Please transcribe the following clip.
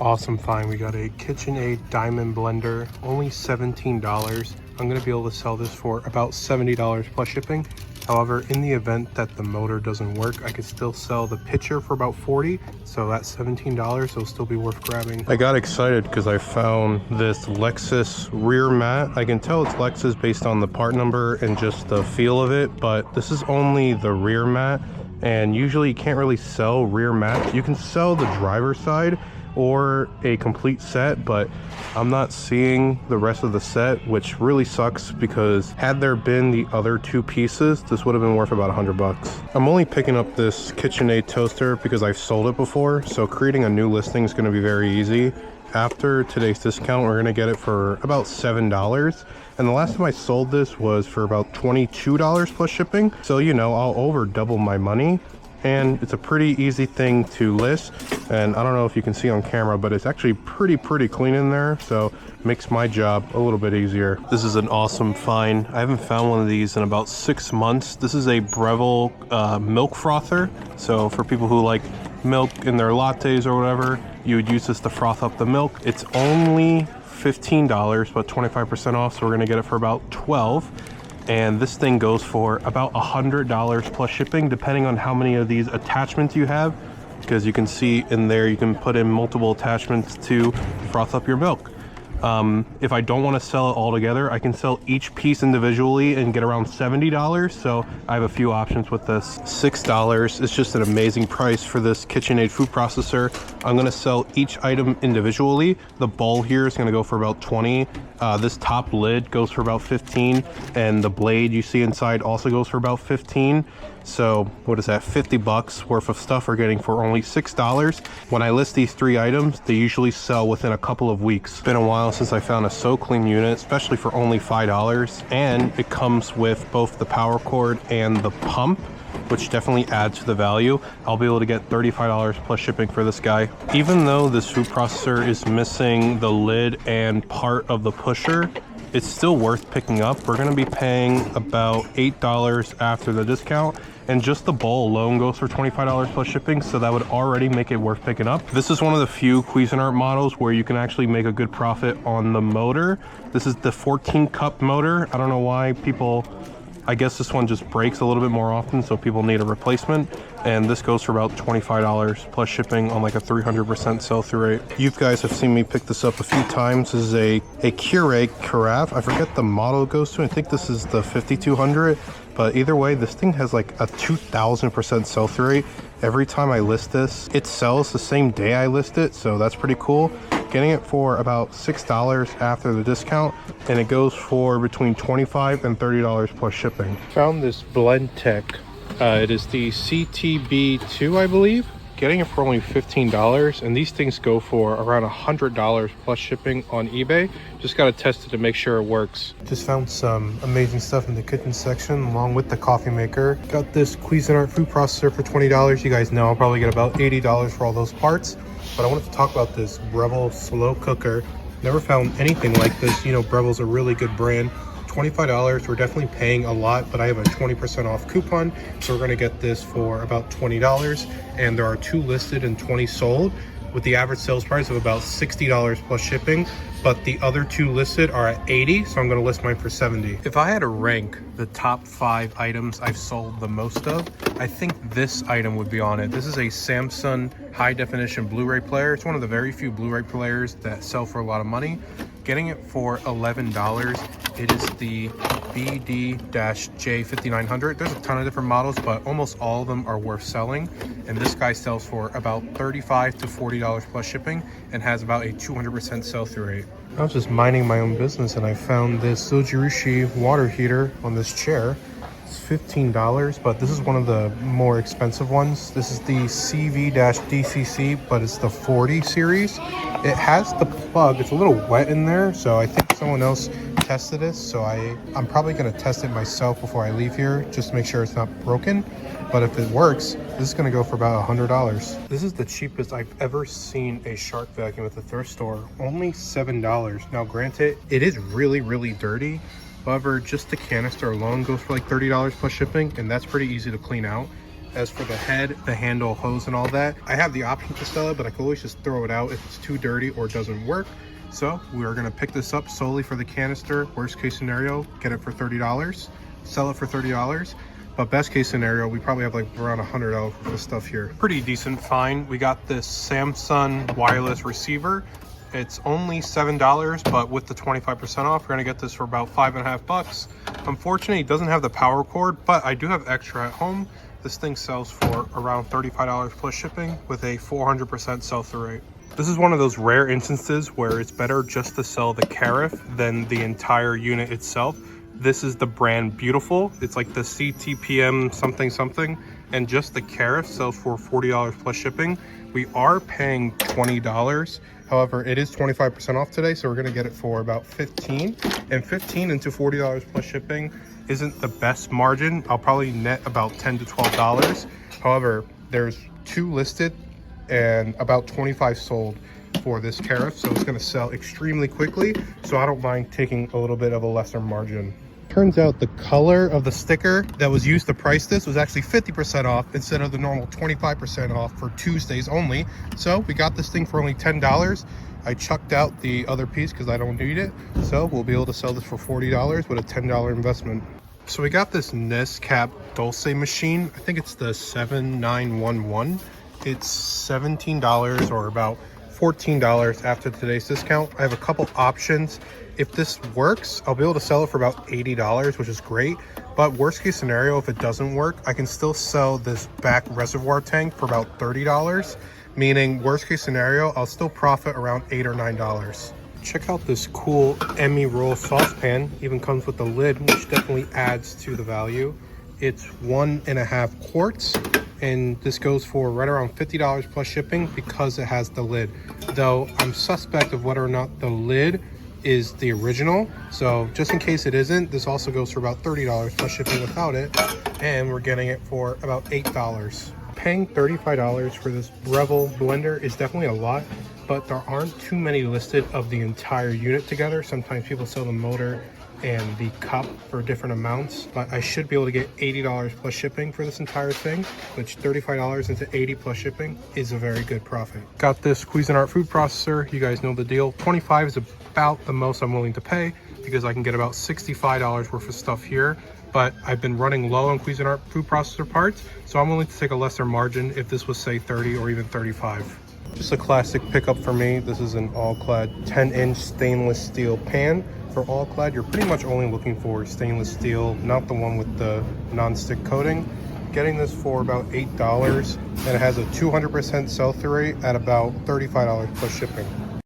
Awesome find. We got a KitchenAid diamond blender, only $17. I'm gonna be able to sell this for about $70 plus shipping. However, in the event that the motor doesn't work, I could still sell the pitcher for about $40. So that $17 will still be worth grabbing. I got excited because I found this Lexus rear mat. I can tell it's Lexus based on the part number and just the feel of it, but this is only the rear mat. And usually you can't really sell rear mats. You can sell the driver's side or a complete set, but I'm not seeing the rest of the set, which really sucks because had there been the other two pieces, this would have been worth about $100. I'm only picking up this KitchenAid toaster because I've sold it before, so creating a new listing is going to be very easy. After today's discount, we're going to get it for about $7. And the last time I sold this was for about $22 plus shipping. So, you know, I'll over double my money. And it's a pretty easy thing to list. And I don't know if you can see on camera, but it's actually pretty clean in there. So makes my job a little bit easier. This is an awesome find. I haven't found one of these in about 6 months. This is a Breville milk frother. So for people who like milk in their lattes or whatever, you would use this to froth up the milk. It's only $15, but 25% off. So we're gonna get it for about $12. And this thing goes for about $100 plus shipping, depending on how many of these attachments you have, because you can see in there you can put in multiple attachments to froth up your milk. If I don't want to sell it all together, I can sell each piece individually and get around $70. So I have a few options with this. $6 is just an amazing price for this KitchenAid food processor. I'm going to sell each item individually. The bowl here is going to go for about $20. This top lid goes for about $15, and the blade you see inside also goes for about $15. So what is that, $50 worth of stuff we're getting for only $6. When I list these 3 items, they usually sell within a couple of weeks. It's been a while since I found a SoClean unit, especially for only $5. And it comes with both the power cord and the pump, which definitely adds to the value. I'll be able to get $35 plus shipping for this guy. Even though this food processor is missing the lid and part of the pusher, it's still worth picking up. We're gonna be paying about $8 after the discount, and just the bowl alone goes for $25 plus shipping, so that would already make it worth picking up. This is one of the few Cuisinart models where you can actually make a good profit on the motor. This is the 14 cup motor. I don't know why people, I guess this one just breaks a little bit more often, so people need a replacement. And this goes for about $25 plus shipping on like a 300% sell-through rate. You guys have seen me pick this up a few times. This is a Keurig carafe. I forget the model it goes to. I think this is the 5200. But either way, this thing has like a 2000% sell-through rate. Every time I list this, it sells the same day I list it, so that's pretty cool. Getting it for about $6 after the discount, and it goes for between $25 and $30 plus shipping. Found this Blend Tech. It is the CTB2, I believe. Getting it for only $15, and these things go for around $100 plus shipping on eBay. Just got to test it to make sure it works. Just found some amazing stuff in the kitchen section along with the coffee maker. Got this Cuisinart food processor for $20. You guys know I'll probably get about $80 for all those parts. But I wanted to talk about this Breville slow cooker. Never found anything like this. You know, Breville's a really good brand. $25, we're definitely paying a lot, but I have a 20% off coupon, so we're going to get this for about $20, and there are 2 listed and 20 sold with the average sales price of about $60 plus shipping, but the other 2 listed are at $80, so I'm going to list mine for $70. If I had to rank the top 5 items I've sold the most of, I think this item would be on it. This is a Samsung high definition Blu-ray player. It's one of the very few Blu-ray players that sell for a lot of money. Getting it for $11. It is the BD-J5900. There's a ton of different models, but almost all of them are worth selling. And this guy sells for about $35 to $40 plus shipping and has about a 200% sell-through rate. I was just minding my own business and I found this Sojirushi water heater on this chair. It's $15, but this is one of the more expensive ones. This is the CV-DCC, but it's the 40 series. It has the plug. It's a little wet in there, so I think someone else tested this, so I'm probably going to test it myself before I leave here just to make sure it's not broken. But if it works, this is going to go for about $100. This is the cheapest I've ever seen a shark vacuum at the thrift store. Only $7. Now granted, it is really dirty. However, just the canister alone goes for like $30 plus shipping, and that's pretty easy to clean out. As for the head, the handle, hose, and all that, I have the option to sell it, but I can always just throw it out if it's too dirty or doesn't work. So we are gonna pick this up solely for the canister. Worst case scenario, get it for $30, sell it for $30. But best case scenario, we probably have like around $100 for this stuff here. Pretty decent find. We got this Samsung wireless receiver. It's only $7, but with the 25% off, we're gonna get this for about $5.50. Unfortunately, it doesn't have the power cord, but I do have extra at home. This thing sells for around $35 plus shipping with a 400% sell-through rate. This is one of those rare instances where it's better just to sell the carafe than the entire unit itself. This is the brand Beautiful. It's like the CTPM something something, and just the carafe sells for $40 plus shipping. We are paying $20. However, it is 25% off today, so we're gonna get it for about $15. And $15 into $40 plus shipping isn't the best margin. I'll probably net about $10 to $12. However, there's 2 listed and about 25 sold for this carafe, so it's gonna sell extremely quickly. So I don't mind taking a little bit of a lesser margin. Turns out the color of the sticker that was used to price this was actually 50% off instead of the normal 25% off for Tuesdays only. So we got this thing for only $10. I chucked out the other piece because I don't need it. So we'll be able to sell this for $40 with a $10 investment. So we got this Nescap Dulce machine. I think it's the 7911. It's $17 or about $14 after today's discount. I have a couple options. If this works, I'll be able to sell it for about $80, which is great. But worst case scenario, if it doesn't work, I can still sell this back reservoir tank for about $30. Meaning worst case scenario, I'll still profit around $8 or $9. Check out this cool Emmy roll saucepan. Even comes with the lid, which definitely adds to the value. It's 1.5 quarts. And this goes for right around $50 plus shipping because it has the lid. Though I'm suspect of whether or not the lid is the original. So just in case it isn't, this also goes for about $30 plus shipping without it. And we're getting it for about $8. Paying $35 for this Breville blender is definitely a lot, but there aren't too many listed of the entire unit together. Sometimes people sell the motor and the cup for different amounts, but I should be able to get $80 plus shipping for this entire thing, which $35 into $80 plus shipping is a very good profit. Got this Cuisinart food processor. You guys know the deal. $25 is about the most I'm willing to pay because I can get about $65 worth of stuff here, but I've been running low on Cuisinart food processor parts, so I'm willing to take a lesser margin if this was say 30 or even 35. Just a classic pickup for me. This is an all-clad 10-inch stainless steel pan. For all-clad, you're pretty much only looking for stainless steel, not the one with the non-stick coating. Getting this for about $8, and it has a 200% sell-through rate at about $35 plus shipping.